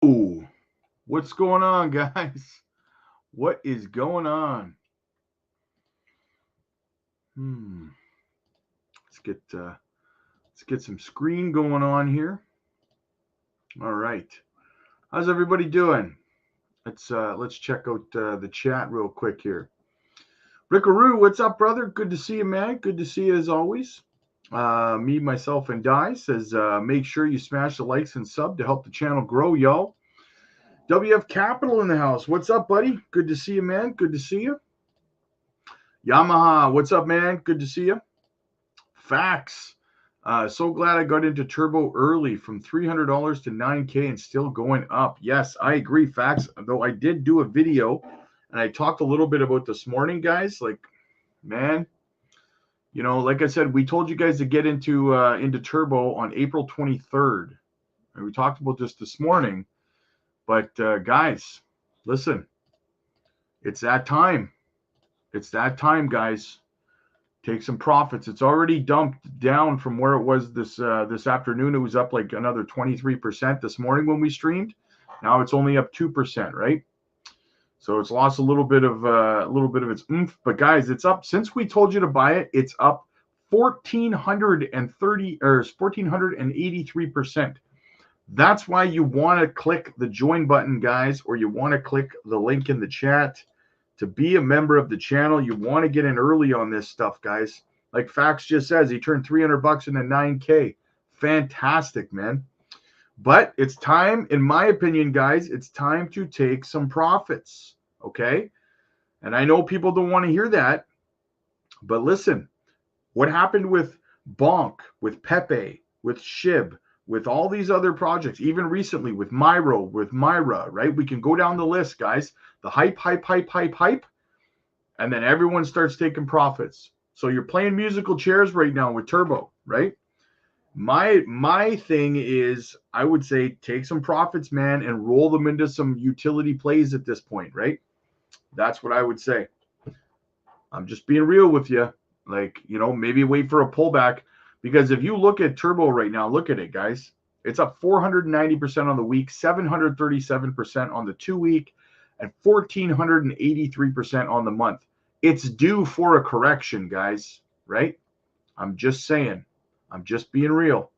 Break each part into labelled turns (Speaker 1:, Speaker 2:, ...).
Speaker 1: Ooh, what's going on, guys? What is going on? Hmm. Let's get uh, let's get some screen going on here. All right. How's everybody doing? Let's check out the chat real quick here. Rickaroo, what's up, brother? Good to see you, man. Good to see you as always. Me, myself, and Di says make sure you smash the likes and sub to help the channel grow, y'all. WF Capital in the house. What's up, buddy? Good to see you, man. Good to see you. Yamaha, what's up, man? Good to see you. Facts. So glad I got into Turbo early from $300 to 9K and still going up. Yes, I agree. Facts. Though I did do a video and I talked a little bit about this morning, guys. Like, man, like I said, we told you guys to get into Turbo on April 23rd. And we talked about this morning. But guys, listen, it's that time. It's that time, guys. Take some profits. It's already dumped down from where it was this afternoon. It was up like another 23% this morning when we streamed. Now it's only up 2%, right? So it's lost a little bit of its oomph. But guys, it's up since we told you to buy it. It's up 1,430 or 1,483%. That's why you want to click the join button, guys, or you want to click the link in the chat. To be a member of the channel, you want to get in early on this stuff, guys. Like Fax just says, he turned $300 into 9K. Fantastic, man. But it's time, in my opinion, guys, it's time to take some profits, okay? And I know people don't want to hear that, but listen, what happened with Bonk, with Pepe, with Shib, with all these other projects, even recently with Myro, with Myra, right? We can go down the list, guys. The hype, and then everyone starts taking profits. So you're playing musical chairs right now with Turbo, right? My thing is, I would say take some profits, man, and roll them into some utility plays at this point, right? That's what I would say. I'm just being real with you. Like, maybe wait for a pullback. Because if you look at Turbo right now, look at it, guys. It's up 490% on the week, 737% on the 2-week, and 1,483% on the month. It's due for a correction, guys, right? I'm just saying. I'm just being real.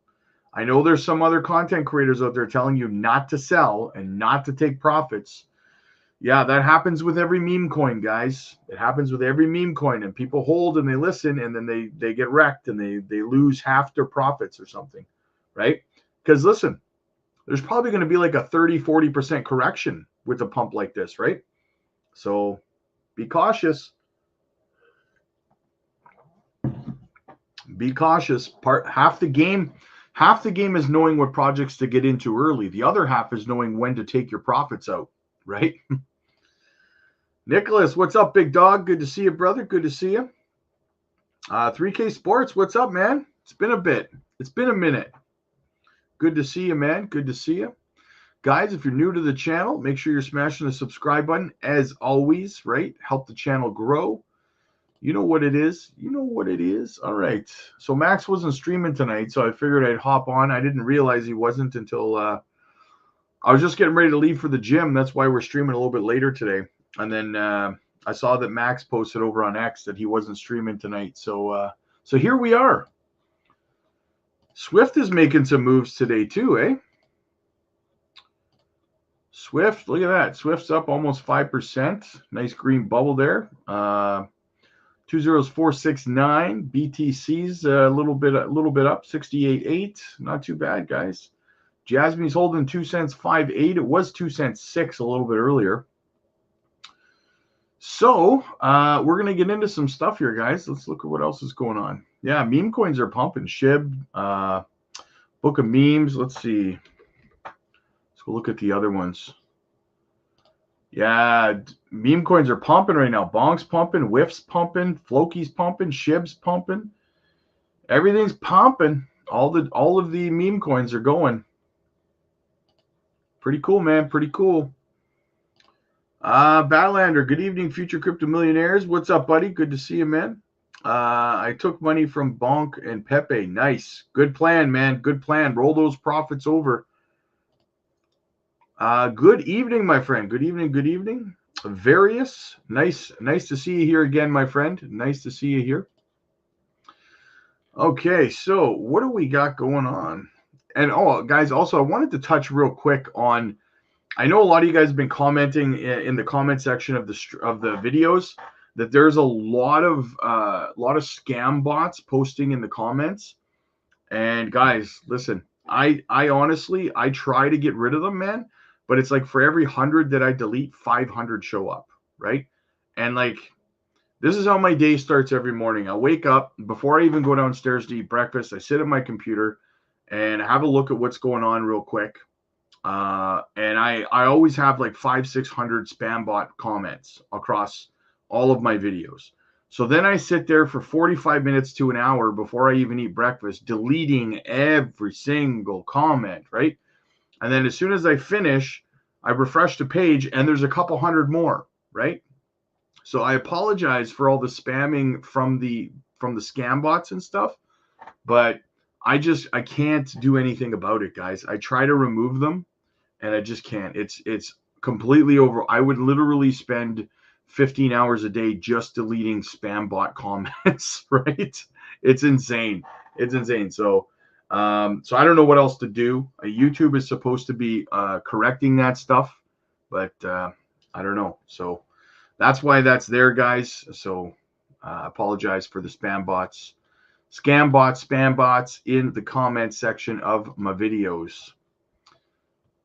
Speaker 1: I know there's some other content creators out there telling you not to sell and not to take profits. Yeah, that happens with every meme coin, guys. It happens with every meme coin, and people hold and they listen, and then they get wrecked and they lose half their profits or something, right? Because listen, there's probably going to be like a 30-40% correction with a pump like this, right? So be cautious. Be cautious. Half the game is knowing what projects to get into early. The other half is knowing when to take your profits out, right? Nicholas, what's up, big dog? Good to see you, brother. Good to see you. 3K Sports, what's up, man? It's been a bit. It's been a minute. Good to see you, man. Good to see you. Guys, if you're new to the channel, make sure you're smashing the subscribe button as always, right? Help the channel grow. You know what it is. You know what it is. All right. So Max wasn't streaming tonight, so I figured I'd hop on. I didn't realize he wasn't until I was just getting ready to leave for the gym. That's why we're streaming a little bit later today. And then I saw that Max posted over on X that he wasn't streaming tonight. So here we are. Swift is making some moves today too, eh? Swift, look at that. Swift's up almost 5%. Nice green bubble there. 20469. BTC's a little bit up, 68.8. Not too bad, guys. Jasmy's holding 2 cents 5.8. It was 2 cents 6 a little bit earlier. So we're gonna get into some stuff here, guys. Let's look at what else is going on. Yeah, meme coins are pumping. Shib, Book of Memes. Let's see. Let's go look at the other ones. Yeah, meme coins are pumping right now. Bonk's pumping, Whiff's pumping, Floki's pumping, Shib's pumping. Everything's pumping. All of the meme coins are going. Pretty cool, man. Pretty cool. Battlander, good evening, future crypto millionaires. What's up, buddy? Good to see you, man. I took money from Bonk and Pepe. Nice. Good plan, man. Good plan. Roll those profits over. Good evening, my friend. Good evening. Good evening. Various. Nice to see you here again, my friend. Nice to see you here. Okay, so what do we got going on? And guys, also I wanted to touch real quick on. I know a lot of you guys have been commenting in the comment section of the videos that there's a lot of scam bots posting in the comments. And guys, listen, I honestly I try to get rid of them, man. But it's like for every 100 that I delete, 500 show up, right? And like this is how my day starts every morning. I wake up before I even go downstairs to eat breakfast. I sit at my computer and have a look at what's going on real quick. And I always have like 500-600 spam bot comments across all of my videos. So then I sit there for 45 minutes to an hour before I even eat breakfast, deleting every single comment, right? And then as soon as I finish, I refresh the page and there's a couple hundred more, right? So I apologize for all the spamming from the scam bots and stuff, but I can't do anything about it, guys. I try to remove them and I just can't. It's completely over. I would literally spend 15 hours a day just deleting spam bot comments, right? It's insane. It's insane. So I don't know what else to do. YouTube is supposed to be correcting that stuff, but I don't know. So that's why that's there, guys. So I apologize for the spam bots, scam bots, spam bots in the comment section of my videos.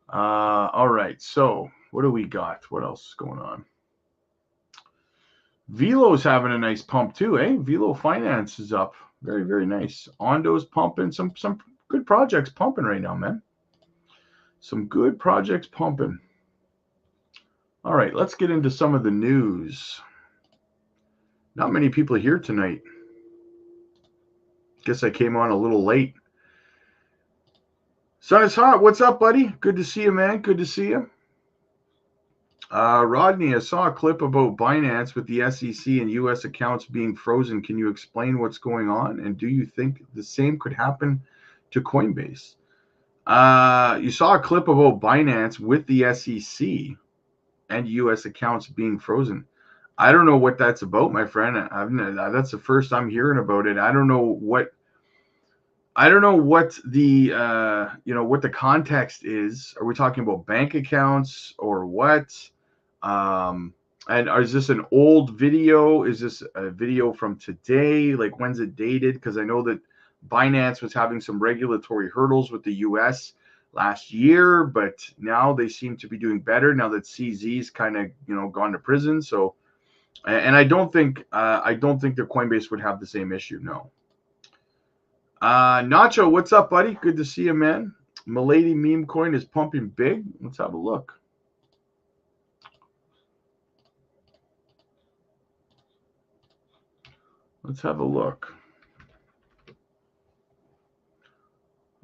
Speaker 1: All right. So what do we got? What else is going on? Velo's having a nice pump too, eh? Velo Finance is up. Very, very nice. Ondo's pumping. Some good projects pumping right now, man. Some good projects pumping. All right, let's get into some of the news. Not many people here tonight. Guess I came on a little late. Sun is hot. What's up, buddy? Good to see you, man. Good to see you. Rodney, I saw a clip about Binance with the SEC and U.S. accounts being frozen. Can you explain what's going on? And do you think the same could happen to Coinbase? You saw a clip about Binance with the SEC and U.S. accounts being frozen. I don't know what that's about, my friend. That's the first I'm hearing about it. I don't know what the what the context is. Are we talking about bank accounts or what? And is this an old video? Is this a video from today? Like, when's it dated? Because I know that Binance was having some regulatory hurdles with the U.S. last year, but now they seem to be doing better now that CZ's kind of gone to prison. So, and I don't think that Coinbase would have the same issue. No. Nacho, what's up, buddy? Good to see you, man. Milady meme coin is pumping big. Let's have a look. Let's have a look.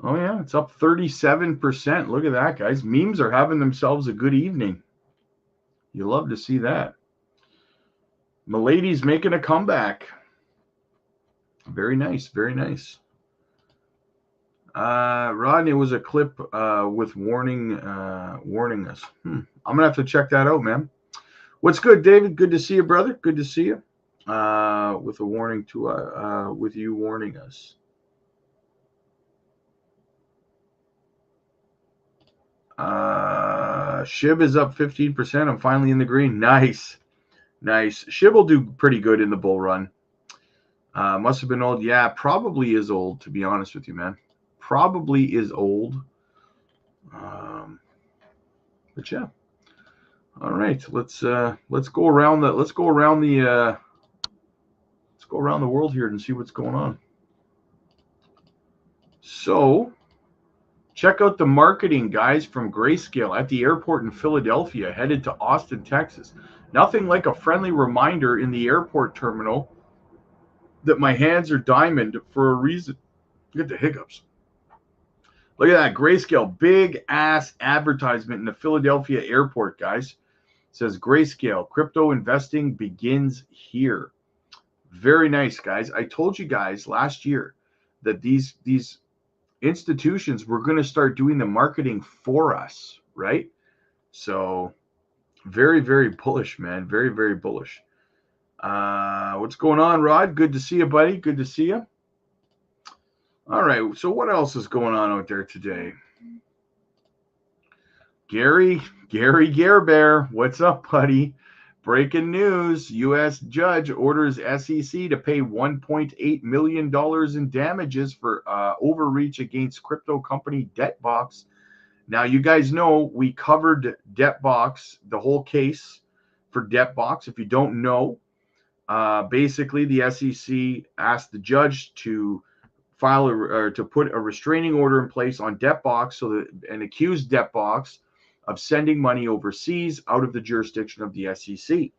Speaker 1: Oh, yeah, it's up 37%. Look at that, guys. Memes are having themselves a good evening. You love to see that. Milady's making a comeback. Very nice, very nice. Rodney was a clip with warning us. I'm going to have to check that out, man. What's good, David? Good to see you, brother. Good to see you. With a warning to with you warning us. Shib is up 15%. I'm finally in the green. Nice. Shib will do pretty good in the bull run. Must have been old. Yeah, probably is old, to be honest with you, man. Probably is old. But yeah. All right, let's go around the world here and see what's going on. So, check out the marketing guys from Grayscale at the airport in Philadelphia, headed to Austin, Texas. Nothing like a friendly reminder in the airport terminal that my hands are diamond for a reason. Get the hiccups. Look at that Grayscale, big ass advertisement in the Philadelphia airport, guys. It says Grayscale, crypto investing begins here. Very nice, guys. I told you guys last year that these institutions were going to start doing the marketing for us, right? So very, very bullish, man. Very, very bullish. What's going on, Rod? Good to see you, buddy. Good to see you. All right. So what else is going on out there today? Gary Bear, what's up, buddy? Breaking news, U.S. judge orders SEC to pay $1.8 million in damages for overreach against crypto company DebtBox. Now, you guys know we covered DebtBox, the whole case for DebtBox. If you don't know, basically the SEC asked the judge to file or to put a restraining order in place on DebtBox so that and accused DebtBox of sending money overseas out of the jurisdiction of the SEC,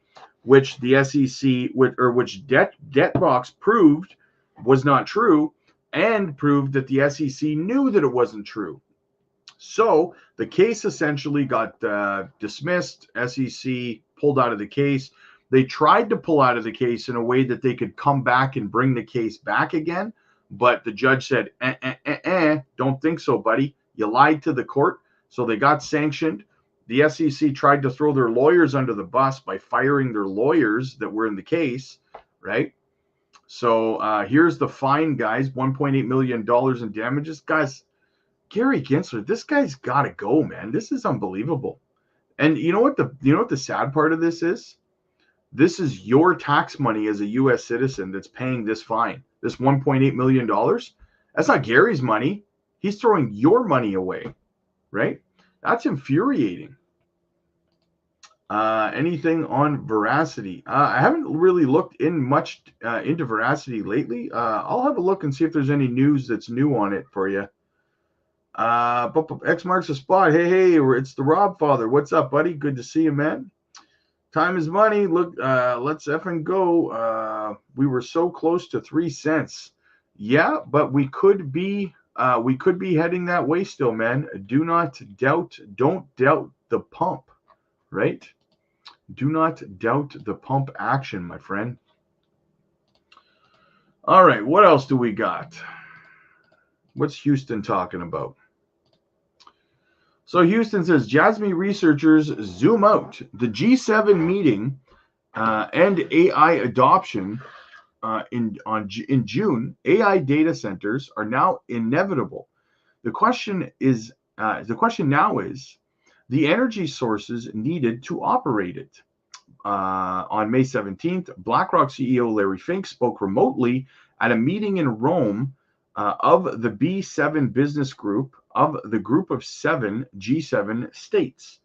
Speaker 1: which the SEC which DebtBox proved was not true, and proved that the SEC knew that it wasn't true. So the case essentially got dismissed. SEC pulled out of the case. They tried to pull out of the case in a way that they could come back and bring the case back again, but the judge said, don't think so, buddy. You lied to the court. So they got sanctioned. The SEC tried to throw their lawyers under the bus by firing their lawyers that were in the case, right? So here's the fine, guys, $1.8 million in damages. Guys, Gary Gensler, this guy's got to go, man. This is unbelievable. And you know what the sad part of this is? This is your tax money as a U.S. citizen that's paying this fine, this $1.8 million. That's not Gary's money. He's throwing your money away. Right? That's infuriating. Anything on Veracity? I haven't really looked into Veracity lately. I'll have a look and see if there's any news that's new on it for you. X marks the spot. Hey, it's the Rob Father. What's up, buddy? Good to see you, man. Time is money. Look, let's effing go. We were so close to 3 cents. Yeah, but we could be heading that way still, man. Don't doubt the pump, right? Do not doubt the pump action, my friend. All right, what else do we got? What's Houston talking about? So Houston says, Jasmy researchers zoom out. The G7 meeting and AI adoption in June, AI data centers are now inevitable. The question now is the energy sources needed to operate it. On May 17th, BlackRock CEO Larry Fink spoke remotely at a meeting in Rome of the B7 business group of the group of 7 G7 states.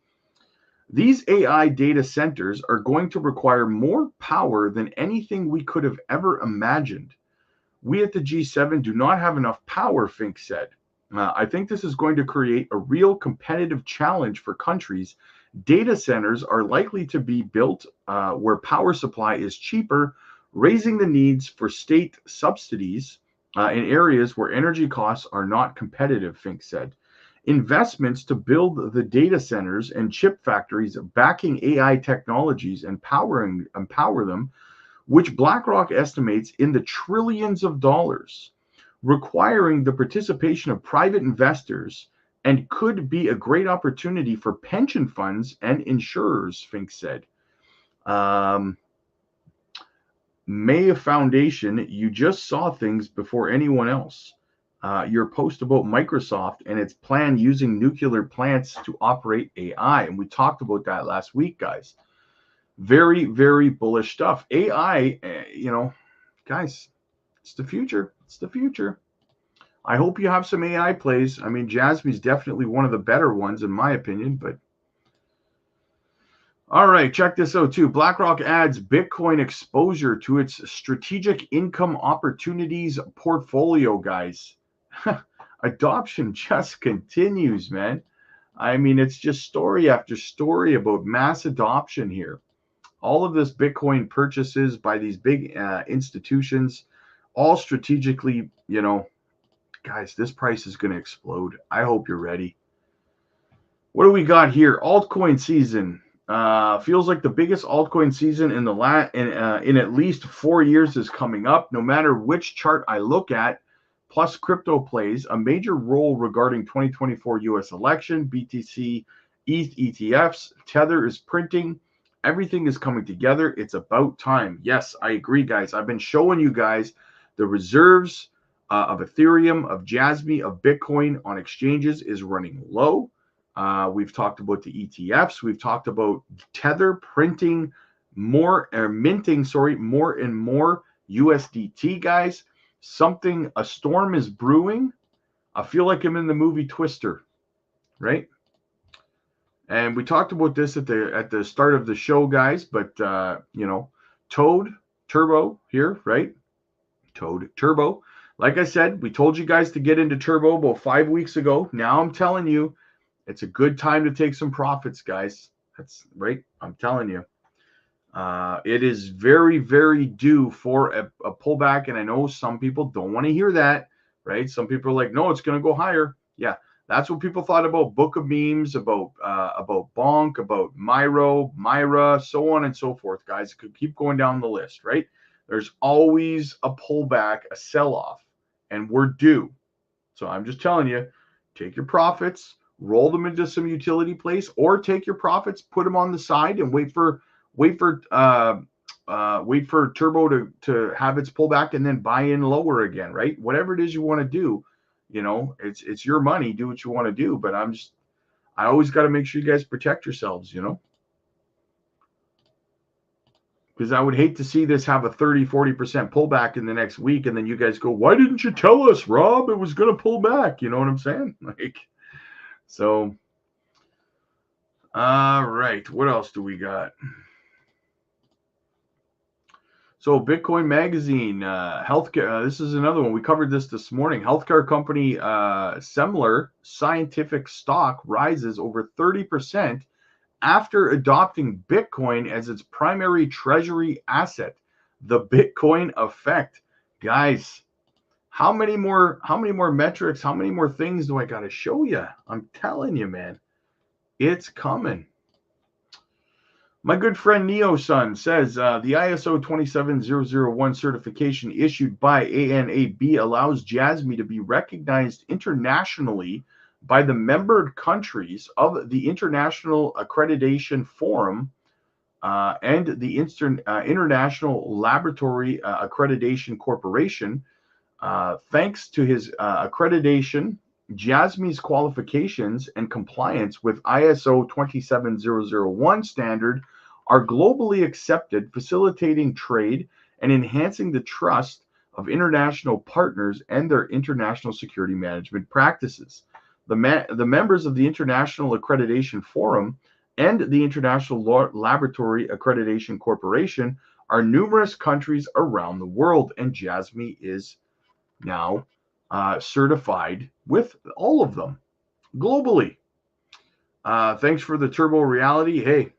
Speaker 1: These AI data centers are going to require more power than anything we could have ever imagined. We at the G7 do not have enough power, Fink said. I think this is going to create a real competitive challenge for countries. Data centers are likely to be built where power supply is cheaper, raising the needs for state subsidies in areas where energy costs are not competitive, Fink said. Investments to build the data centers and chip factories backing AI technologies and empower them, which BlackRock estimates in the trillions of dollars, requiring the participation of private investors, and could be a great opportunity for pension funds and insurers, Fink said. Maya Foundation, you just saw things before anyone else. Your post about Microsoft and its plan using nuclear plants to operate AI. And we talked about that last week, guys. Very, very bullish stuff. AI, guys, it's the future. It's the future. I hope you have some AI plays. I mean, Jasmy's definitely one of the better ones, in my opinion, but all right, check this out too. BlackRock adds Bitcoin exposure to its strategic income opportunities portfolio, guys. Adoption just continues, man. I mean, it's just story after story about mass adoption here. All of this Bitcoin purchases by these big institutions, all strategically, guys, this price is going to explode. I hope you're ready. What do we got here? Altcoin season. Feels like the biggest altcoin season in at least 4 years is coming up. No matter which chart I look at, plus crypto plays a major role regarding 2024 U.S. election. BTC, ETH ETFs, Tether is printing. Everything is coming together. It's about time. Yes, I agree, guys. I've been showing you guys the reserves of Ethereum, of Jasmy, of Bitcoin on exchanges is running low. We've talked about the ETFs. We've talked about Tether printing more, or minting, sorry, more and more USDT, guys. A storm is brewing. I feel like I'm in the movie Twister, right? And we talked about this at the start of the show, guys. But you know, Toad Turbo here, right? Toad Turbo. Like I said, we told you guys to get into Turbo about 5 weeks ago. Now I'm telling you, it's a good time to take some profits, guys. That's right. I'm telling you. It is very, very due for a pullback. And I know some people don't want to hear that, right? Some people are like, no, it's going to go higher. Yeah, that's what people thought about Book of Memes, about Bonk, about Myra, so on and so forth, guys. It could keep going down the list, right? There's always a pullback, a sell-off, and we're due. So I'm just telling you, take your profits, roll them into some utility place, or take your profits, put them on the side, and wait for Turbo to have its pullback, and then buy in lower again, right? Whatever it is you want to do, you know, it's your money. Do what you want to do, but I always got to make sure you guys protect yourselves, you know. Because I would hate to see this have a 30-40% pullback in the next week, and then you guys go, why didn't you tell us, Rob? It was going to pull back. You know what I'm saying? Like, so, all right. What else do we got? So, Bitcoin Magazine, healthcare. This is another one. We covered this morning. Healthcare company Semler Scientific stock rises over 30% after adopting Bitcoin as its primary treasury asset. The Bitcoin effect. Guys, how many more metrics, how many more things do I got to show you? I'm telling you, man, it's coming. My good friend Neo-Sun says the ISO 27001 certification issued by ANAB allows Jasmy to be recognized internationally by the member countries of the International Accreditation Forum and the International Laboratory Accreditation Corporation. Thanks to his accreditation, Jasmy's qualifications and compliance with ISO 27001 standard are globally accepted, facilitating trade and enhancing the trust of international partners and their international security management practices. The members of the International Accreditation Forum and the International Laboratory Accreditation Corporation are numerous countries around the world, and Jasmy is now certified with all of them globally. Thanks for the Turbo Reality. Hey,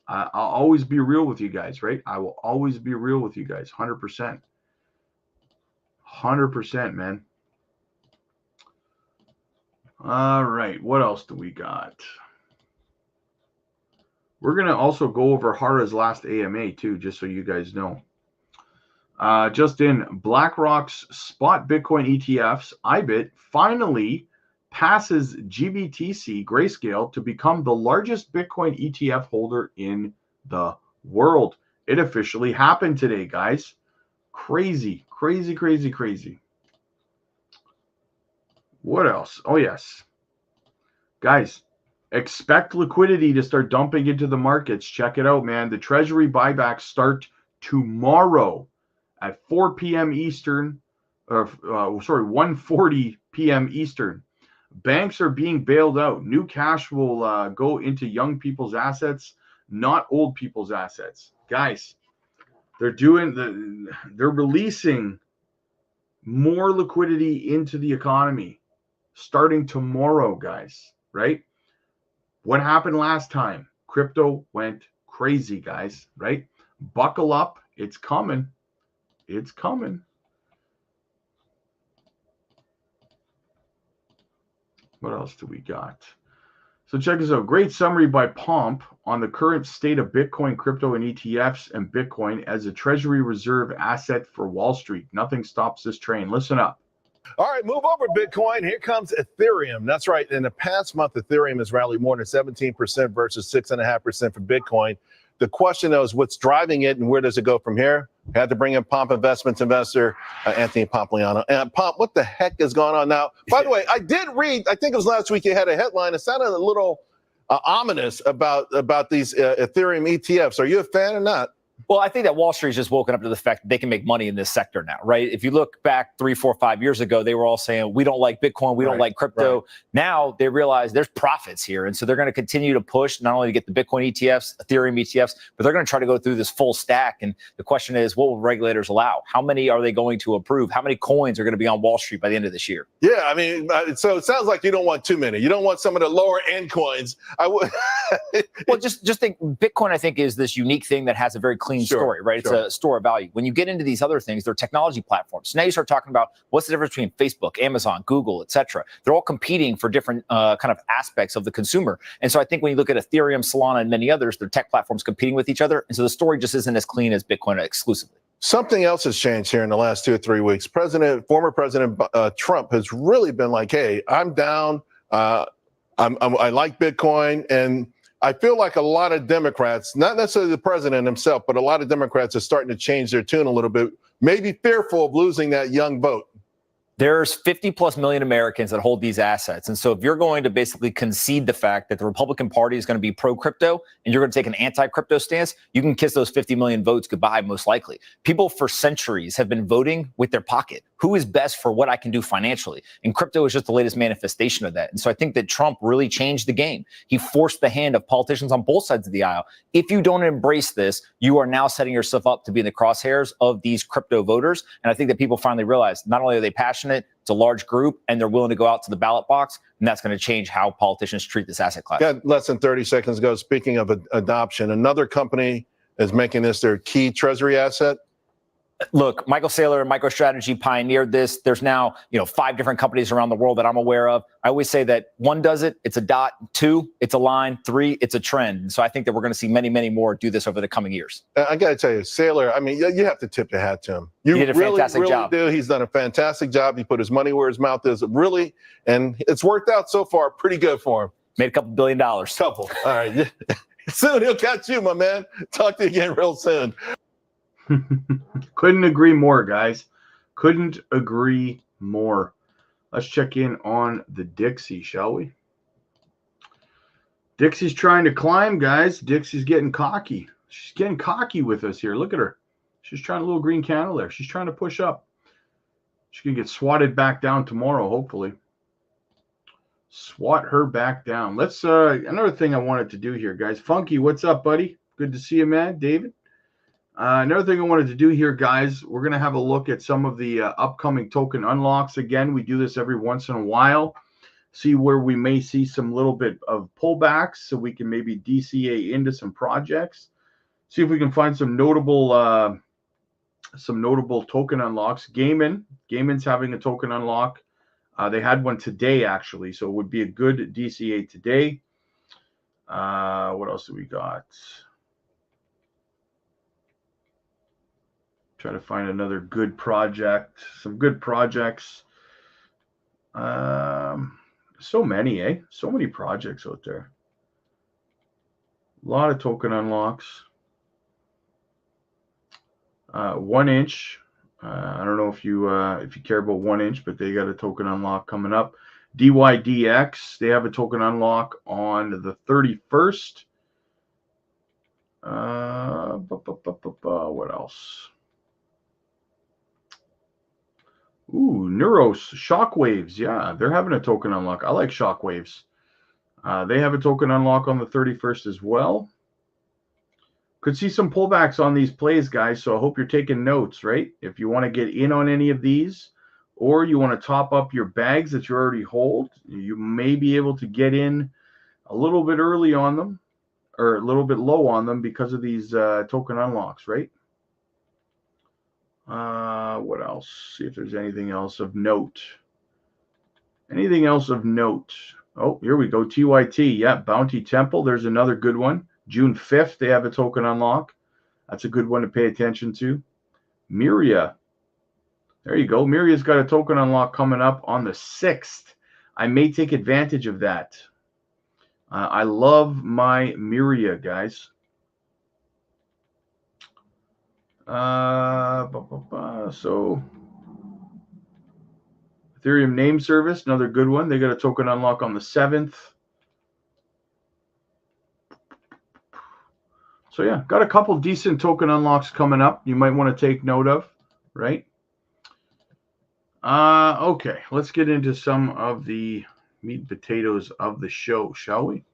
Speaker 1: I'll always be real with you guys, right? I will always be real with you guys, 100%. 100%, man. All right, what else do we got? We're going to also go over Hara's last AMA too, just so you guys know. Just in, BlackRock's spot Bitcoin ETFs, IBIT, finally passes GBTC Grayscale to become the largest Bitcoin ETF holder in the world. It officially happened today, guys. Crazy, crazy, crazy, crazy. What else? Oh, yes. Guys, expect liquidity to start dumping into the markets. Check it out, man. The Treasury buybacks start tomorrow at 4 p.m. Eastern, or 1:40 p.m. Eastern. Banks are being bailed out. New cash will go into young people's assets, not old people's assets. Guys, they're releasing more liquidity into the economy starting tomorrow, guys, right? What happened last time? Crypto went crazy, guys, right? Buckle up. It's coming. It's coming. What else do we got? So check this out. Great summary by Pomp on the current state of Bitcoin, crypto, and ETFs, and Bitcoin as a treasury reserve asset for Wall Street. Nothing stops this train. Listen up.
Speaker 2: All right, move over, Bitcoin. Here comes Ethereum. That's right. In the past month, Ethereum has rallied more than 17% versus 6.5% for Bitcoin. The question, though, is what's driving it and where does it go from here? Had to bring in Pomp Investments investor Anthony Pompliano. And Pomp, what the heck is going on now? By the way, I did read, I think it was last week, you had a headline. It sounded a little ominous about these Ethereum ETFs. Are you a fan or not?
Speaker 3: Well, I think that Wall Street's just woken up to the fact that they can make money in this sector now, right? If you look back 3, 4, 5 years ago, they were all saying, we don't like Bitcoin, we don't like crypto. Now they realize there's profits here. And so they're going to continue to push not only to get the Bitcoin ETFs, Ethereum ETFs, but they're going to try to go through this full stack. And the question is, what will regulators allow? How many are they going to approve? How many coins are going to be on Wall Street by the end of this year?
Speaker 2: Yeah, I mean, so it sounds like you don't want too many. You don't want some of the lower end coins. I would.
Speaker 3: Well, just think Bitcoin, I think, is this unique thing that has a very clean story, right? It's a store of value. When you get into these other things, they're technology platforms. So now you start talking about what's the difference between Facebook, Amazon, Google, et cetera. They're all competing for different kind of aspects of the consumer. And so I think when you look at Ethereum, Solana, and many others, they're tech platforms competing with each other. And so the story just isn't as clean as Bitcoin exclusively.
Speaker 2: Something else has changed here in the last 2 or 3 weeks. Former President Trump has really been like, hey, I'm down. I like Bitcoin. And I feel like a lot of Democrats, not necessarily the president himself, but a lot of Democrats are starting to change their tune a little bit, maybe fearful of losing that young vote.
Speaker 3: There's 50+ million Americans that hold these assets. And so if you're going to basically concede the fact that the Republican Party is going to be pro-crypto and you're going to take an anti-crypto stance, you can kiss those 50 million votes goodbye, most likely. People for centuries have been voting with their pocket. Who is best for what I can do financially? And crypto is just the latest manifestation of that. And so I think that Trump really changed the game. He forced the hand of politicians on both sides of the aisle. If you don't embrace this, you are now setting yourself up to be in the crosshairs of these crypto voters. And I think that people finally realize not only are they passionate, it's a large group, and they're willing to go out to the ballot box, and that's going to change how politicians treat this asset class.
Speaker 2: Got less than 30 seconds ago. Speaking of adoption, another company is making this their key treasury asset.
Speaker 3: Look, Michael Saylor and MicroStrategy pioneered this. There's now, 5 different companies around the world that I'm aware of. I always say that 1 does it, it's a dot. 2, it's a line. 3, it's a trend. And so I think that we're going to see many, many more do this over the coming years.
Speaker 2: I got to tell you, Saylor, I mean, you have to tip your hat to him.
Speaker 3: He did a fantastic job.
Speaker 2: Do. He's done a fantastic job. He put his money where his mouth is, really, and it's worked out so far pretty good for him.
Speaker 3: Made a couple $2 billion.
Speaker 2: Couple. All right. Soon he'll catch you, my man. Talk to you again real soon.
Speaker 1: Couldn't agree more, guys. Couldn't agree more. Let's check in on the Dixie, shall we? Dixie's trying to climb, guys. Dixie's getting cocky. She's getting cocky with us here. Look at her. She's trying a little green candle there. She's trying to push up. She can get swatted back down tomorrow, hopefully. Swat her back down. Let's another thing I wanted to do here, guys. Funky, what's up, buddy? Good to see you, man. David. Another thing I wanted to do here, guys, we're going to have a look at some of the upcoming token unlocks. Again, we do this every once in a while. See where we may see some little bit of pullbacks so we can maybe DCA into some projects. See if we can find some notable token unlocks. Gaiman's having a token unlock. They had one today, actually, so it would be a good DCA today. What else do we got? Try to find another good project. Some good projects. So many, eh? So many projects out there. A lot of token unlocks. 1 inch. I don't know if you care about 1 inch, but they got a token unlock coming up. DYDX, they have a token unlock on the 31st. What else? Ooh, Neuros, Shockwaves. Yeah, they're having a token unlock. I like Shockwaves. They have a token unlock on the 31st as well. Could see some pullbacks on these plays, guys, so I hope you're taking notes, right? If you want to get in on any of these or you want to top up your bags that you already hold, you may be able to get in a little bit early on them or a little bit low on them because of these token unlocks, right? What else? See if there's anything else of note. Anything else of note? Oh, here we go. TYT. Yeah, Bounty Temple. There's another good one. June 5th, they have a token unlock. That's a good one to pay attention to. Myria. There you go. Miria's got a token unlock coming up on the 6th. I may take advantage of that. I love my Miria, guys. So Ethereum name service, another good one. They got a token unlock on the 7th. So yeah, got a couple decent token unlocks coming up. You might want to take note of, right? Okay, let's get into some of the meat and potatoes of the show, shall we?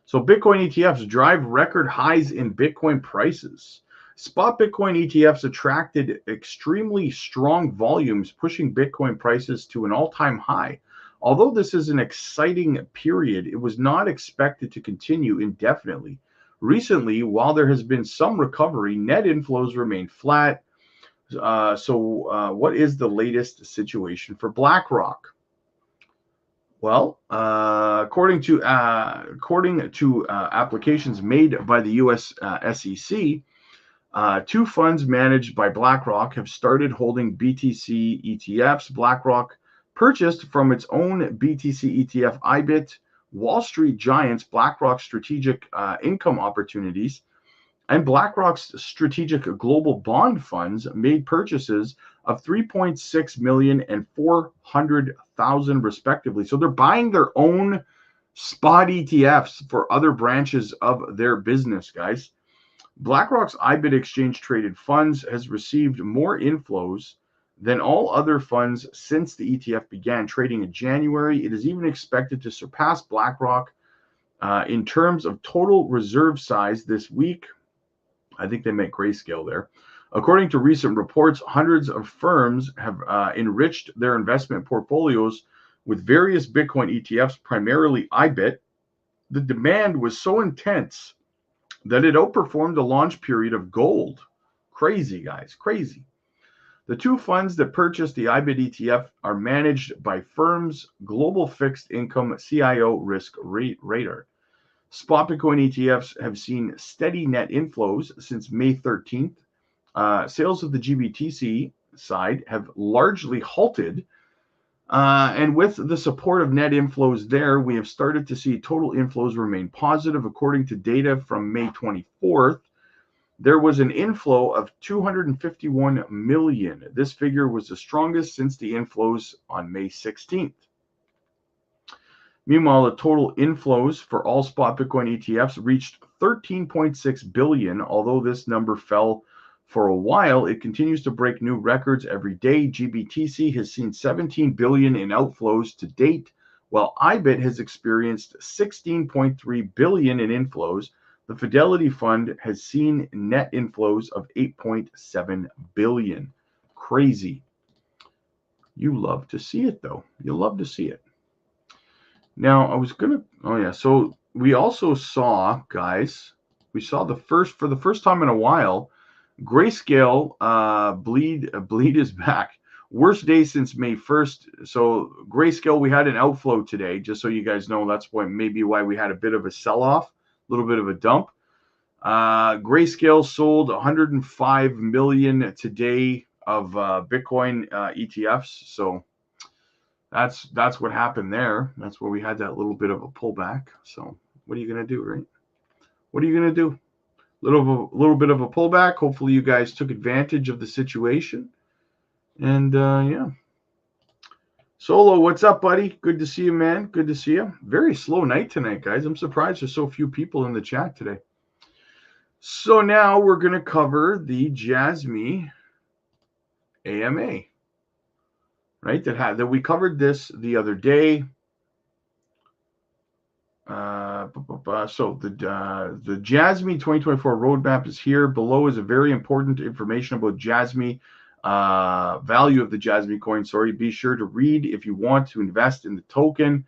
Speaker 1: So Bitcoin ETFs drive record highs in Bitcoin prices. Spot Bitcoin ETFs attracted extremely strong volumes, pushing Bitcoin prices to an all-time high. Although this is an exciting period, it was not expected to continue indefinitely. Recently, while there has been some recovery, net inflows remain flat. What is the latest situation for BlackRock? Well, according to applications made by the U.S. SEC, 2 funds managed by BlackRock have started holding BTC ETFs. BlackRock purchased from its own BTC ETF IBIT, Wall Street Giants, BlackRock Strategic Income Opportunities, and BlackRock's Strategic Global Bond Funds made purchases of 3.6 million and 400,000 respectively. So they're buying their own spot ETFs for other branches of their business, guys. BlackRock's IBIT exchange traded funds has received more inflows than all other funds since the ETF began trading in January. It is even expected to surpass BlackRock in terms of total reserve size this week. I think they make grayscale there. According to recent reports, hundreds of firms have enriched their investment portfolios with various Bitcoin ETFs, primarily IBIT. The demand was so intense that it outperformed the launch period of gold. Crazy, guys, crazy. The 2 funds that purchased the IBIT ETF are managed by firms Global Fixed Income CIO Risk Radar. Spot Bitcoin ETFs have seen steady net inflows since May 13th. Sales of the GBTC side have largely halted. And with the support of net inflows there, we have started to see total inflows remain positive. According to data from May 24th, there was an inflow of 251 million. This figure was the strongest since the inflows on May 16th. Meanwhile, the total inflows for all spot Bitcoin ETFs reached 13.6 billion. Although this number fell for a while, it continues to break new records every day. GBTC has seen 17 billion in outflows to date, while IBIT has experienced 16.3 billion in inflows. The Fidelity Fund has seen net inflows of 8.7 billion. Crazy. You love to see it, though. You love to see it. Now, I was going to, so we also saw, guys, for the first time in a while, Grayscale bleed is back. Worst day since May 1st. So Grayscale, we had an outflow today, just so you guys know. That's maybe why we had a bit of a sell-off, a little bit of a dump. Grayscale sold 105 million today of Bitcoin ETFs. So that's what happened there. That's where we had that little bit of a pullback. So what are you going to do, right? What are you going to do? Little bit of a pullback. Hopefully you guys took advantage of the situation. And yeah. Solo, what's up, buddy? Good to see you, man. Good to see you. Very slow night tonight, guys. I'm surprised there's so few people in the chat today. So now we're going to cover the Jasmy AMA. Right, that we covered this the other day. So the Jasmy 2024 roadmap is here. Below is a very important information about Jasmy, value of the Jasmy coin. Sorry, be sure to read if you want to invest in the token.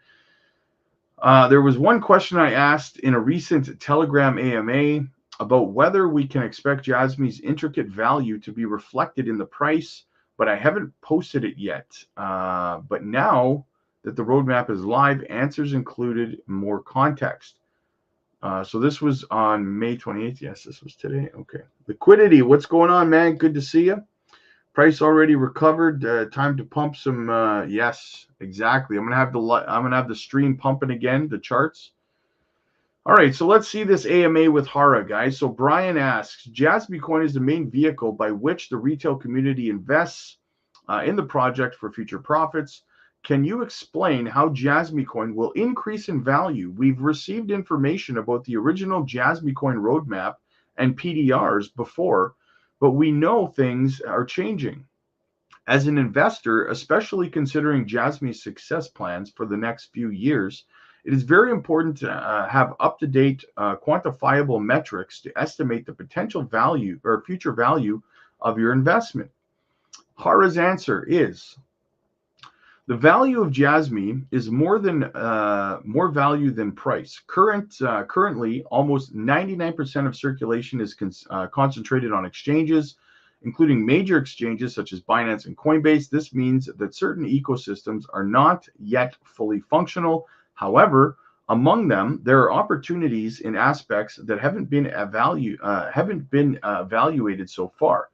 Speaker 1: There was one question I asked in a recent Telegram AMA about whether we can expect Jasmy's intricate value to be reflected in the price, but I haven't posted it yet. But now that the roadmap is live, answers included more context. So this was on May 28th. Yes, this was today. Okay. Liquidity, what's going on, man? Good to see you. Price already recovered. Time to pump some. Yes, exactly. I'm gonna have the stream pumping again. The charts. All right, so let's see this AMA with Hara, guys. So Brian asks, Jasmy Coin is the main vehicle by which the retail community invests in the project for future profits. Can you explain how Jasmy Coin will increase in value? We've received information about the original Jasmy Coin roadmap and PDRs before, but we know things are changing. As an investor, especially considering Jasmy's success plans for the next few years, it is very important to have up-to-date, quantifiable metrics to estimate the potential value or future value of your investment. Hara's answer is, the value of Jasmy is more value than price. Currently, almost 99% of circulation is concentrated on exchanges, including major exchanges such as Binance and Coinbase. This means that certain ecosystems are not yet fully functional. However, among them, there are opportunities in aspects that haven't been evaluated so far.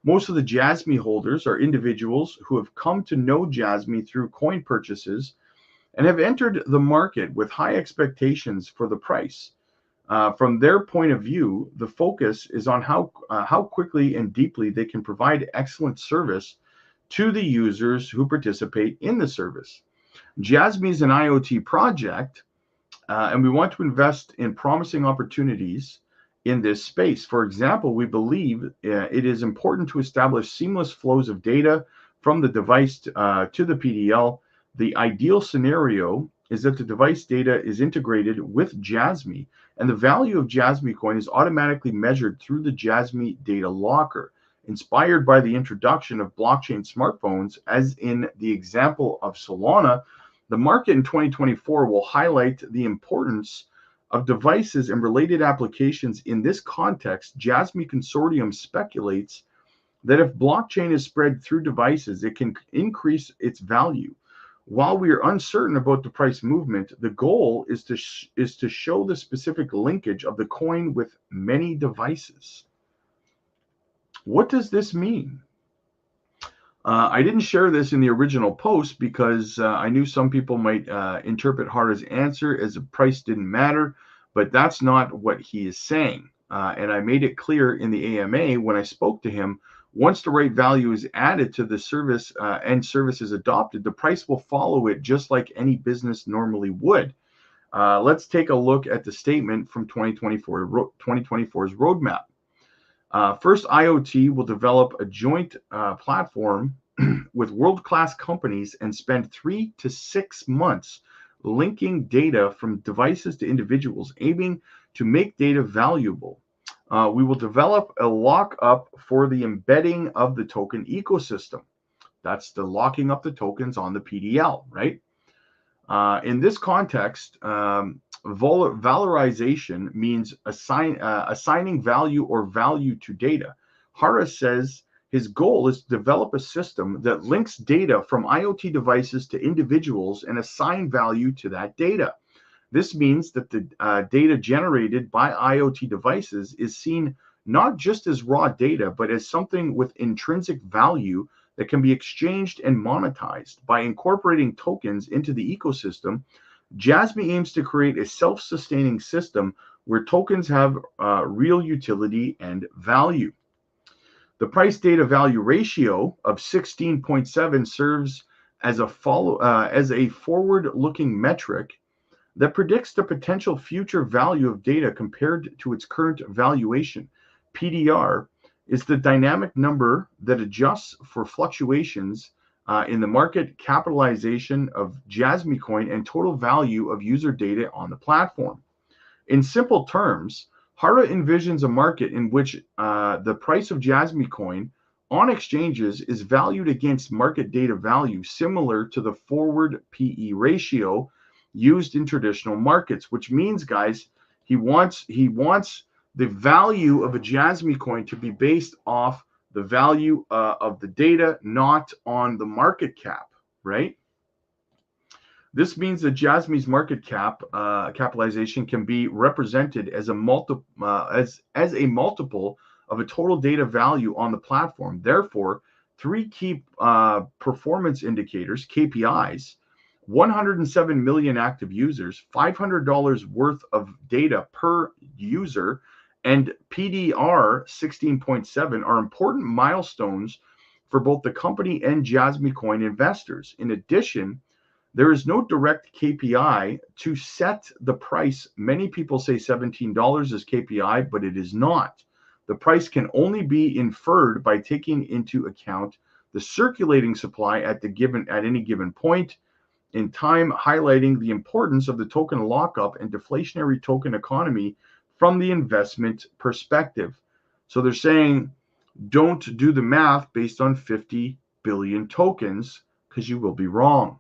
Speaker 1: Most of the Jasmy holders are individuals who have come to know Jasmy through coin purchases and have entered the market with high expectations for the price. From their point of view, the focus is on how quickly and deeply they can provide excellent service to the users who participate in the service. Jasmy is an IoT project, and we want to invest in promising opportunities in this space. For example, we believe it is important to establish seamless flows of data from the device to the PDL. The ideal scenario is that the device data is integrated with Jasmy, and the value of Jasmy Coin is automatically measured through the Jasmy data locker. Inspired by the introduction of blockchain smartphones, as in the example of Solana, the market in 2024 will highlight the importance of devices and related applications. In this context, Jasmy Consortium speculates that if blockchain is spread through devices, it can increase its value. While we are uncertain about the price movement, the goal is to show the specific linkage of the coin with many devices. What does this mean? I didn't share this in the original post because I knew some people might interpret Hara's answer as the price didn't matter, but that's not what he is saying. And I made it clear in the AMA when I spoke to him, once the right value is added to the service and service is adopted, the price will follow it just like any business normally would. Let's take a look at the statement from 2024's roadmap. First, IoT will develop a joint platform with world-class companies and spend 3 to 6 months linking data from devices to individuals, aiming to make data valuable. We will develop a lockup for the embedding of the token ecosystem. That's the locking up the tokens on the PDL, right? In this context, valorization means assigning value or value to data. Hara says his goal is to develop a system that links data from IoT devices to individuals and assign value to that data. This means that the data generated by IoT devices is seen not just as raw data, but as something with intrinsic value that can be exchanged and monetized. By incorporating tokens into the ecosystem, Jasmy aims to create a self-sustaining system where tokens have real utility and value. The price data value ratio of 16.7 serves as a forward-looking metric that predicts the potential future value of data compared to its current valuation. PDR is the dynamic number that adjusts for fluctuations in the market capitalization of Jasmy Coin and total value of user data on the platform. In simple terms, Hara envisions a market in which the price of Jasmy Coin on exchanges is valued against market data value, similar to the forward PE ratio used in traditional markets, which means, guys, he wants the value of a Jasmy Coin to be based off the value of the data, not on the market cap, right? This means that Jasmy's market capitalization can be represented as a multiple of a total data value on the platform. Therefore, Three key performance indicators, KPIs, 107 million active users, $500 worth of data per user, and PDR 16.7 are important milestones for both the company and Jasmy Coin investors. In addition, there is no direct KPI to set the price. Many people say $17 is KPI, but it is not. The price can only be inferred by taking into account the circulating supply at any given point in time, highlighting the importance of the token lockup and deflationary token economy from the investment perspective. So they're saying, don't do the math based on 50 billion tokens, because you will be wrong.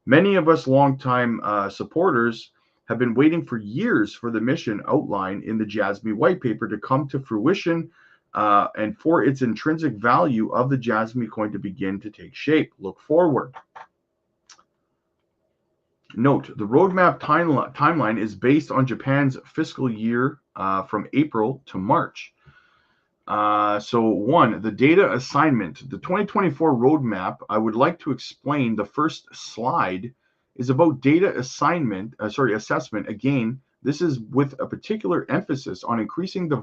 Speaker 1: Many of us longtime supporters have been waiting for years for the mission outlined in the Jasmy white paper to come to fruition, and for its intrinsic value of the Jasmy coin to begin to take shape. Look forward. Note, the roadmap timeline is based on Japan's fiscal year from April to March. So one, the data assignment, the 2024 roadmap, I would like to explain. The first slide is about data assessment. Again, this is with a particular emphasis on increasing the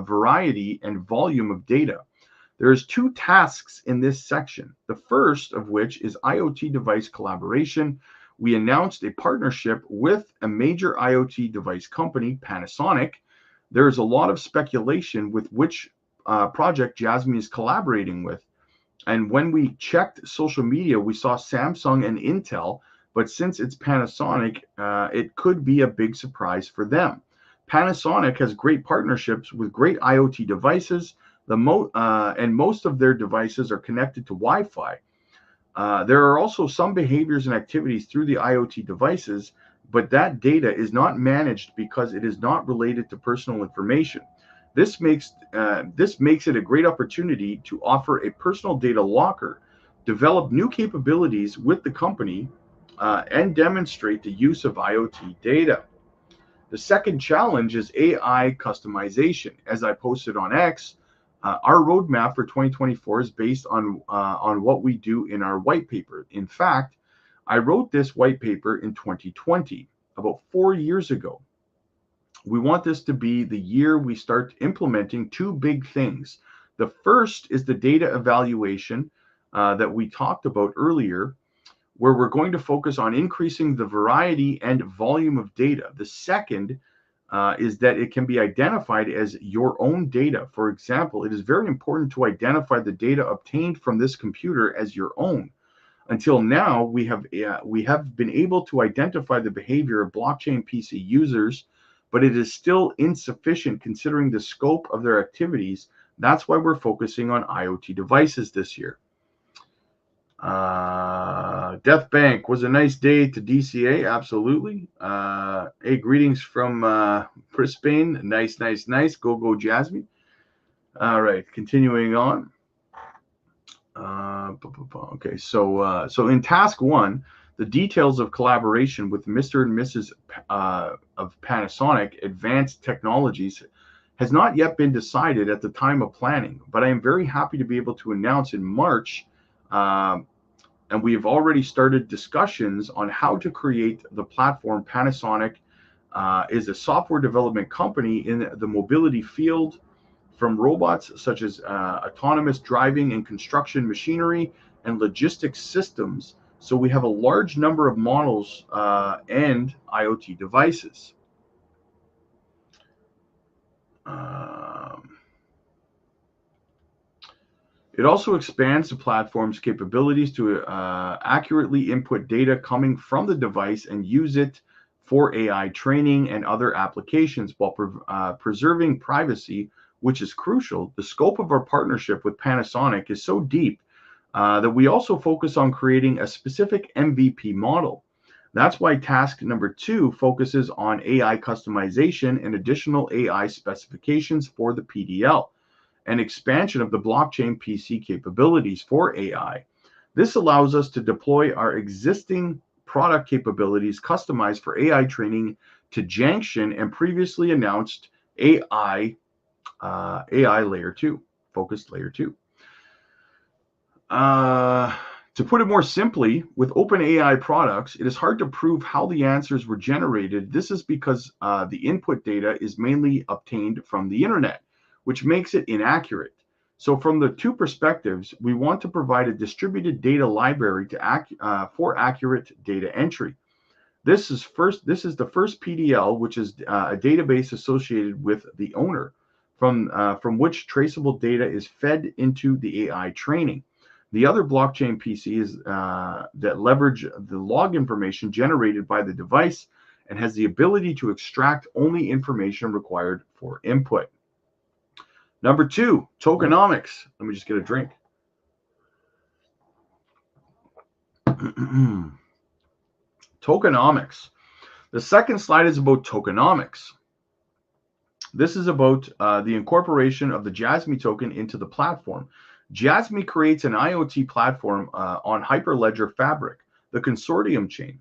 Speaker 1: variety and volume of data. There's two tasks in this section. The first of which is IoT device collaboration. We announced a partnership with a major IoT device company, Panasonic. There's a lot of speculation with which project Jasmy is collaborating with. And when we checked social media, we saw Samsung and Intel, but since it's Panasonic, it could be a big surprise for them. Panasonic has great partnerships with great IoT devices, and most of their devices are connected to Wi-Fi. There are also some behaviors and activities through the IoT devices, but that data is not managed because it is not related to personal information. This makes it a great opportunity to offer a personal data locker, develop new capabilities with the company, and demonstrate the use of IoT data. The second challenge is AI customization. As I posted on X, our roadmap for 2024 is based on what we do in our white paper. In fact, I wrote this white paper in 2020, about 4 years ago. We want this to be the year we start implementing two big things. The first is the data evaluation that we talked about earlier, where we're going to focus on increasing the variety and volume of data. The second is that it can be identified as your own data. For example, it is very important to identify the data obtained from this computer as your own. Until now, we have been able to identify the behavior of blockchain PC users, but it is still insufficient considering the scope of their activities. That's why we're focusing on IoT devices this year. Death Bank was a nice day to DCA, absolutely. Hey, greetings from Brisbane. Nice. Go Jasmy. All right, continuing on. Okay, so in task one, the details of collaboration with Mr. and Mrs. of Panasonic Advanced Technologies has not yet been decided at the time of planning, but I am very happy to be able to announce in March, and we have already started discussions on how to create the platform. Panasonic is a software development company in the mobility field, from robots such as autonomous driving and construction machinery and logistics systems. So we have a large number of models and IoT devices. It also expands the platform's capabilities to accurately input data coming from the device and use it for AI training and other applications while preserving privacy, which is crucial. The scope of our partnership with Panasonic is so deep that we also focus on creating a specific MVP model. That's why task number 2 focuses on AI customization and additional AI specifications for the PDL, and expansion of the blockchain PC capabilities for AI. This allows us to deploy our existing product capabilities customized for AI training to Junction and previously announced AI layer 2, focused layer 2. To put it more simply, with OpenAI products, it is hard to prove how the answers were generated. This is because the input data is mainly obtained from the internet, which makes it inaccurate. So from the two perspectives, we want to provide a distributed data library for accurate data entry. This is the first PDL, which is a database associated with the owner, from which traceable data is fed into the AI training. The other blockchain PC is that leverage the log information generated by the device and has the ability to extract only information required for input. Number 2, tokenomics. Let me just get a drink. Tokenomics. The second slide is about tokenomics. This is about the incorporation of the Jasmy token into the platform. Jasmy creates an IoT platform on Hyperledger Fabric, a consortium chain.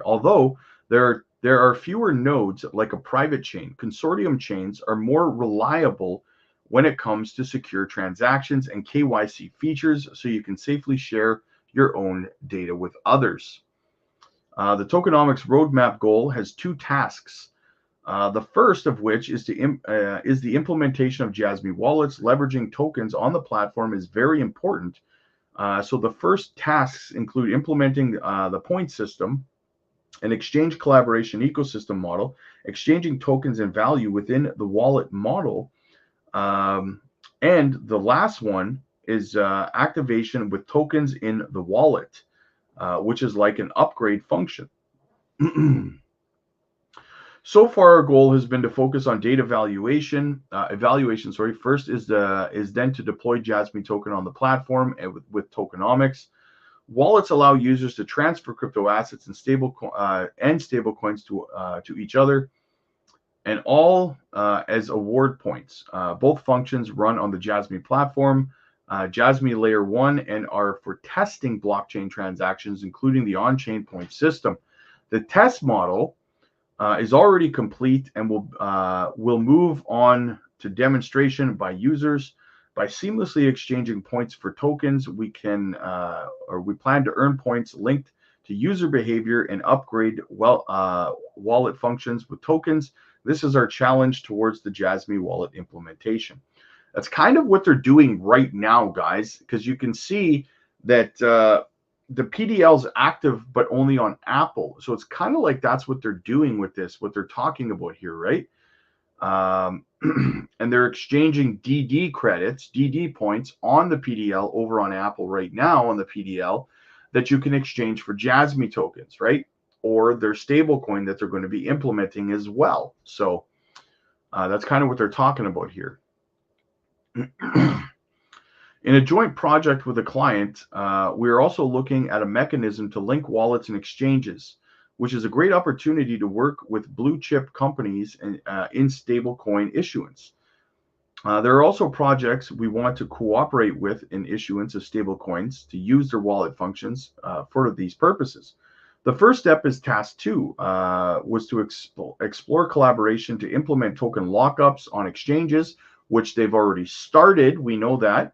Speaker 1: Although there are fewer nodes like a private chain, consortium chains are more reliable when it comes to secure transactions and KYC features, so you can safely share your own data with others. The tokenomics roadmap goal has 2 tasks. The first of which is the implementation of Jasmy wallets. Leveraging tokens on the platform is very important. So the first tasks include implementing the point system, an exchange collaboration ecosystem model, exchanging tokens and value within the wallet model, and the last one is activation with tokens in the wallet, which is like an upgrade function. So far, our goal has been to focus on data evaluation. First is then to deploy Jasmy token on the platform and with tokenomics. Wallets allow users to transfer crypto assets and stable coins to each other, and all as award points. Both functions run on the Jasmy platform, Jasmy Layer 1, and are for testing blockchain transactions, including the on-chain point system. The test model is already complete and will move on to demonstration by users. By seamlessly exchanging points for tokens, we plan to earn points linked to user behavior and upgrade wallet functions with tokens. This is our challenge towards the Jasmy wallet implementation. That's kind of what they're doing right now, guys, because you can see that the PDL is active, but only on Apple. So it's kind of like that's what they're doing with this, what they're talking about here, right? And they're exchanging DD credits, DD points on the PDL over on Apple right now on the PDL that you can exchange for Jasmy tokens, right? Or their stable coin that they're going to be implementing as well. So that's kind of what they're talking about here. In a joint project with a client, we are also looking at a mechanism to link wallets and exchanges, which is a great opportunity to work with blue chip companies in stablecoin issuance. There are also projects we want to cooperate with in issuance of stablecoins to use their wallet functions for these purposes. The first step is task 2, was to explore collaboration to implement token lockups on exchanges, which they've already started. We know that.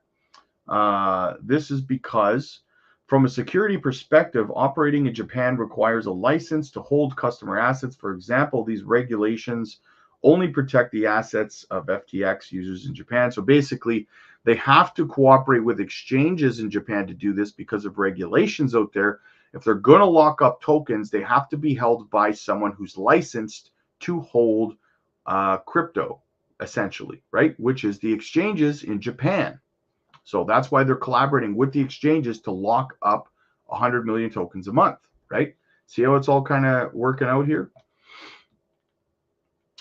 Speaker 1: This is because from a security perspective, operating in Japan requires a license to hold customer assets. For example, these regulations only protect the assets of FTX users in Japan. So basically, they have to cooperate with exchanges in Japan to do this because of regulations out there. If they're going to lock up tokens, they have to be held by someone who's licensed to hold crypto, essentially, right? Which is the exchanges in Japan. So that's why they're collaborating with the exchanges to lock up 100 million tokens a month, right? See how it's all kind of working out here?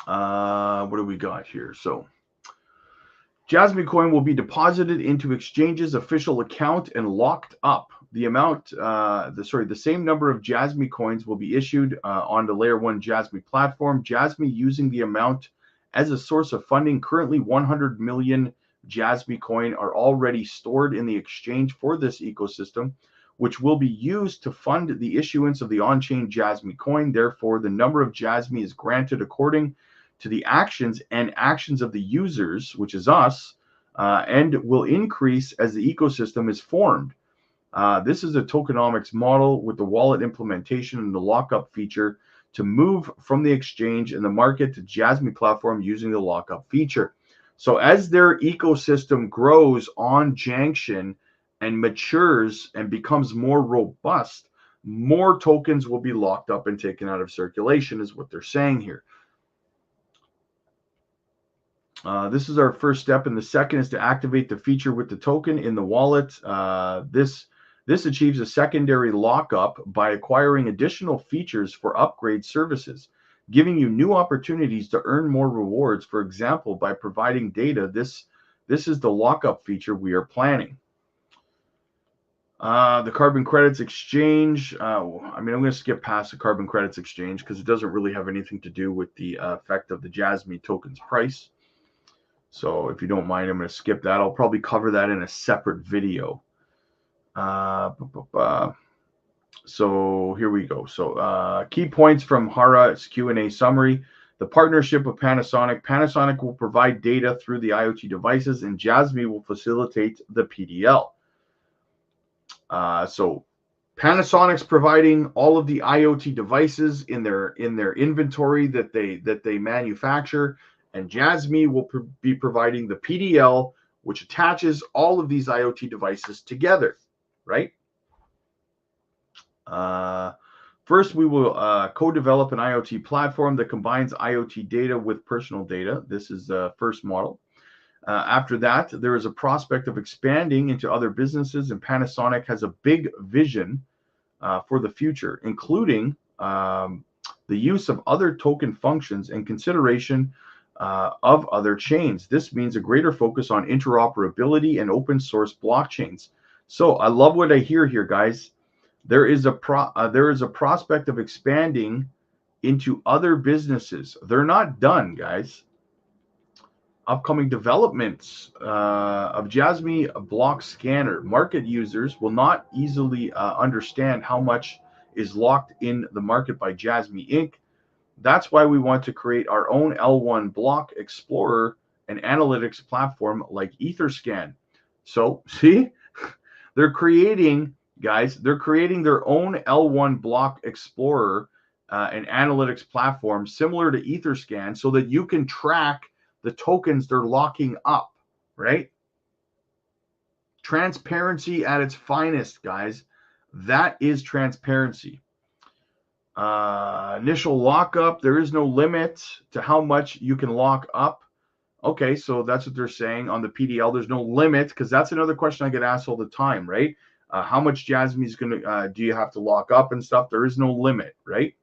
Speaker 1: What do we got here? So Jasmy coin will be deposited into exchange's official account and locked up. The amount, the same number of Jasmy coins will be issued on the Layer 1 Jasmy platform. Jasmy using the amount as a source of funding. Currently 100 million Jasmy coin are already stored in the exchange for this ecosystem, which will be used to fund the issuance of the on-chain Jasmy coin. Therefore, the number of Jasmy is granted according to the actions of the users, which is us, and will increase as the ecosystem is formed. This is a tokenomics model with the wallet implementation and the lockup feature to move from the exchange and the market to Jasmy platform using the lockup feature. So as their ecosystem grows on Junction and matures and becomes more robust, more tokens will be locked up and taken out of circulation, is what they're saying here. This is our first step, and the second is to activate the feature with the token in the wallet. This achieves a secondary lockup by acquiring additional features for upgrade services, giving you new opportunities to earn more rewards. For example, by providing data, this is the lockup feature we are planning. The carbon credits exchange. I mean, I'm going to skip past the carbon credits exchange because it doesn't really have anything to do with the effect of the Jasmy token's price. So if you don't mind, I'm going to skip that. I'll probably cover that in a separate video. So here we go. So key points from Hara's Q&A summary. The partnership with Panasonic. Panasonic will provide data through the IoT devices, and Jasmy will facilitate the PDL. So Panasonic's providing all of the IoT devices in their inventory that they manufacture, and Jasmy will be providing the PDL, which attaches all of these IoT devices together, right? First, we will co-develop an IoT platform that combines IoT data with personal data. This is the first model. After that, there is a prospect of expanding into other businesses, and Panasonic has a big vision for the future, including the use of other token functions and consideration of other chains. This means a greater focus on interoperability and open source blockchains. So I love what I hear here, guys. There is a prospect of expanding into other businesses. They're not done, guys. Upcoming developments of Jasmy block scanner. Market users will not easily understand how much is locked in the market by Jasmy Inc. That's why we want to create our own L1 block explorer and analytics platform like Etherscan. So see, they're creating, guys, they're creating their own L1 block explorer and analytics platform similar to Etherscan so that you can track the tokens they're locking up, right? Transparency at its finest, guys. That is transparency. Initial lockup, there is no limit to how much you can lock up. Okay, so that's what they're saying on the PDL. There's no limit, because that's another question I get asked all the time, right? How much Jasmy is going to, do you have to lock up and stuff? There is no limit, right?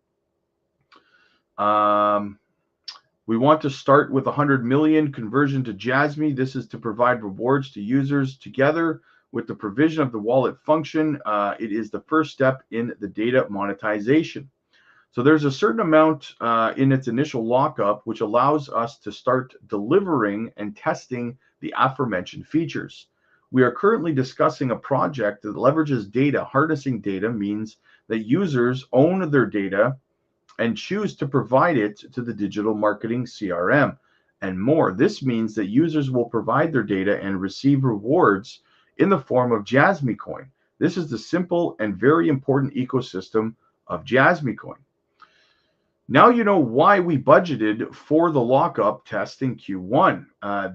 Speaker 1: We want to start with 100 million conversion to Jasmy. This is to provide rewards to users together with the provision of the wallet function. It is the first step in the data monetization. So there's a certain amount in its initial lockup, which allows us to start delivering and testing the aforementioned features. We are currently discussing a project that leverages data. Harnessing data means that users own their data and choose to provide it to the digital marketing CRM and more. This means that users will provide their data and receive rewards in the form of Jasmy coin. This is the simple and very important ecosystem of Jasmy coin. Now you know why we budgeted for the lockup test in Q1.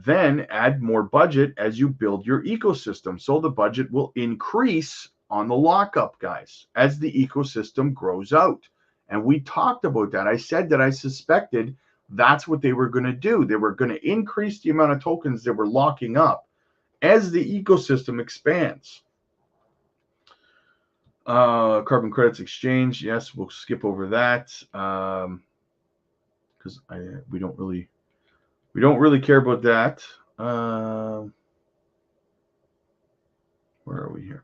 Speaker 1: Then add more budget as you build your ecosystem. So the budget will increase on the lockup, guys, as the ecosystem grows out. And we talked about that. I said that I suspected that's what they were going to do. They were going to increase the amount of tokens they were locking up as the ecosystem expands. Carbon credits exchange. Yes, we'll skip over that because we don't really care about that. Where are we here?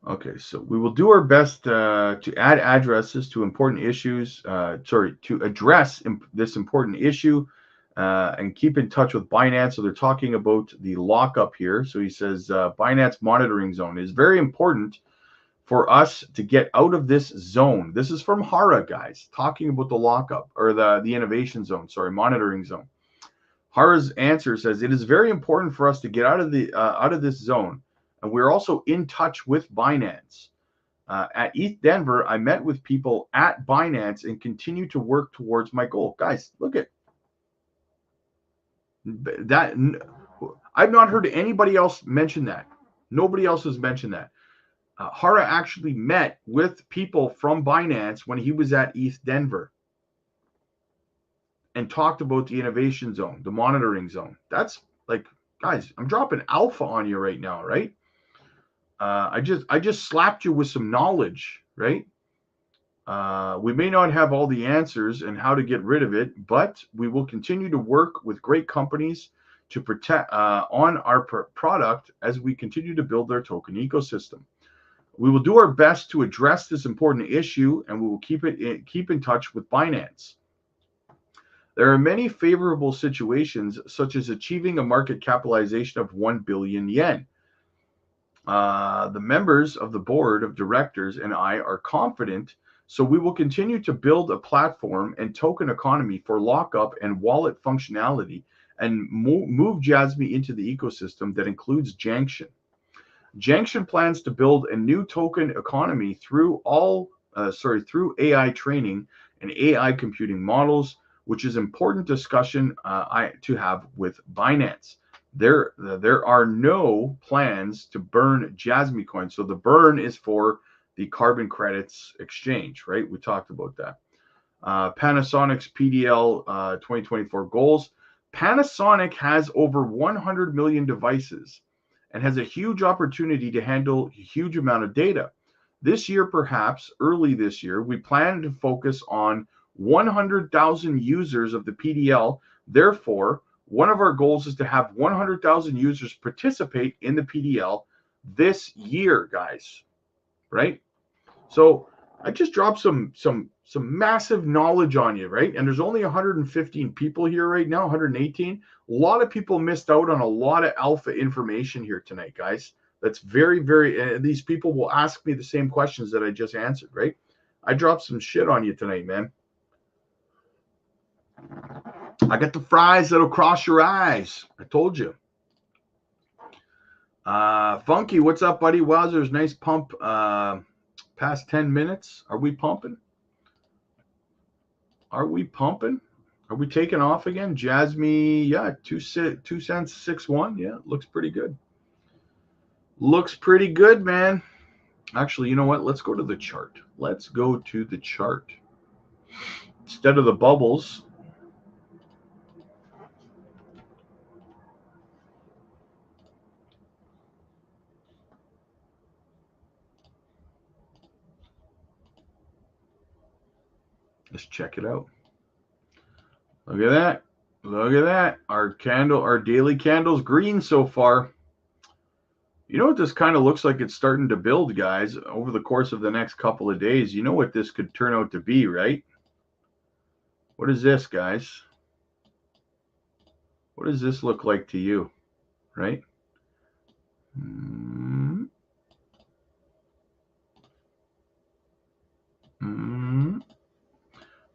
Speaker 1: Okay, so we will do our best to add addresses to important issues, to address this important issue and keep in touch with Binance. So they're talking about the lockup here. So he says Binance monitoring zone is very important for us to get out of this zone. This is from Hara, guys, talking about the lockup or the innovation zone, sorry, monitoring zone. Hara's answer says, it is very important for us to get out of this zone, and we're also in touch with Binance. At ETH Denver, I met with people at Binance and continue to work towards my goal. Guys, look at that. I've not heard anybody else mention that. Nobody else has mentioned that. Hara actually met with people from Binance when he was at ETH Denver and talked about the innovation zone, the monitoring zone. That's like, guys, I'm dropping alpha on you right now, right? I just slapped you with some knowledge, right? We may not have all the answers and how to get rid of it, but we will continue to work with great companies to protect on our product as we continue to build their token ecosystem. We will do our best to address this important issue, and we will keep in touch with Binance. There are many favorable situations, such as achieving a market capitalization of 1 billion yen. The members of the board of directors and I are confident, so we will continue to build a platform and token economy for lockup and wallet functionality and move Jasmy into the ecosystem that includes Junction. Junction plans to build a new token economy through AI training and AI computing models, which is important discussion to have with Binance. There are no plans to burn Jasmy coin. So the burn is for the carbon credits exchange, right? We talked about that. Panasonic's PDL 2024 goals. Panasonic has over 100 million devices and has a huge opportunity to handle a huge amount of data. This year, perhaps early this year, we plan to focus on 100,000 users of the PDL. Therefore, one of our goals is to have 100,000 users participate in the PDL this year, guys. Right? So I just dropped some massive knowledge on you, right? And there's only 115 people here right now, 118. A lot of people missed out on a lot of alpha information here tonight, guys. That's very, very, and these people will ask me the same questions that I just answered, right? I dropped some shit on you tonight, man. I got the fries that'll cross your eyes. I told you. Funky, what's up, buddy? Wowzers, nice pump. Past 10 minutes. Are we pumping? Are we pumping? Are we taking off again? Jasmy, yeah, 2 cents, 6-1. Yeah, looks pretty good. Looks pretty good, man. Actually, you know what? Let's go to the chart. Let's go to the chart. Instead of the bubbles. Let's check it out. Look at that. Look at that. Our daily candle's green so far. You know what this kind of looks like? It's starting to build, guys, over the course of the next couple of days. You know what this could turn out to be, right? What is this, guys? What does this look like to you, right?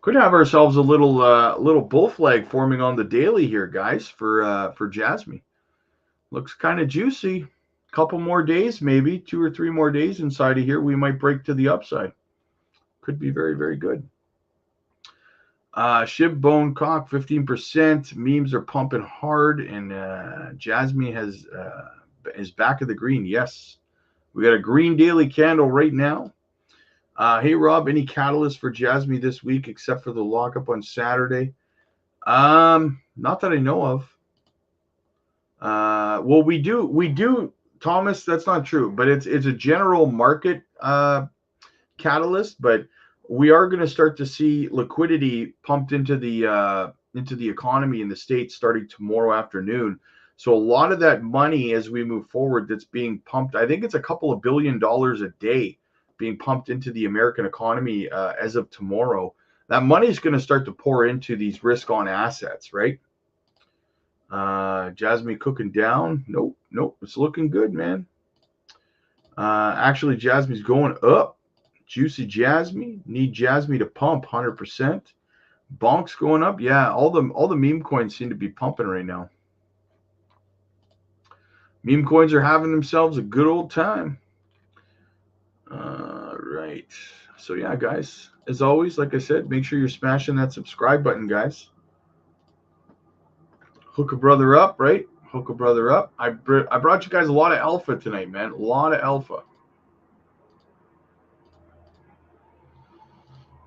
Speaker 1: Could have ourselves a little bull flag forming on the daily here, guys, for Jasmy. Looks kind of juicy. Couple more days, maybe 2 or 3 more days inside of here, we might break to the upside. Could be very, very good. Shib Bone Cock 15%. Memes are pumping hard, and Jasmy is back of the green. Yes, we got a green daily candle right now. Hey Rob, any catalyst for Jasmy this week except for the lockup on Saturday? Not that I know of. Well, we do. Thomas, that's not true, but it's a general market catalyst. But we are going to start to see liquidity pumped into the economy in the States starting tomorrow afternoon. So a lot of that money as we move forward that's being pumped, I think it's a couple of $1 billion a day being pumped into the American economy as of tomorrow. That money is going to start to pour into these risk-on assets, right? Jasmy cooking down. Nope. It's looking good, man. Actually, Jasmy's going up. Juicy Jasmy. Need Jasmy to pump 100%. Bonk's going up. Yeah, all the meme coins seem to be pumping right now. Meme coins are having themselves a good old time. Right. So yeah, guys, as always, like I said, make sure you're smashing that subscribe button, guys. Hook a brother up, right? Hook a brother up. I brought you guys a lot of alpha tonight, man. A lot of alpha.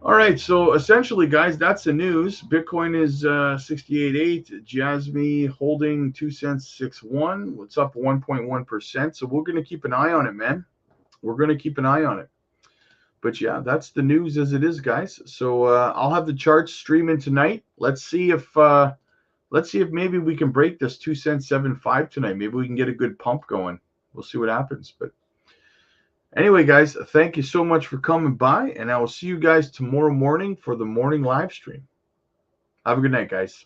Speaker 1: All right, so essentially, guys, that's the news. Bitcoin is 68.8. Jasmy holding 2 cents 6.1. It's up 1.1%. So we're going to keep an eye on it, man. We're going to keep an eye on it. But yeah, that's the news as it is, guys. So I'll have the charts streaming tonight. Let's see if maybe we can break this 2 cents 7.5 tonight. Maybe we can get a good pump going. We'll see what happens. But anyway, guys, thank you so much for coming by, and I will see you guys tomorrow morning for the morning live stream. Have a good night, guys.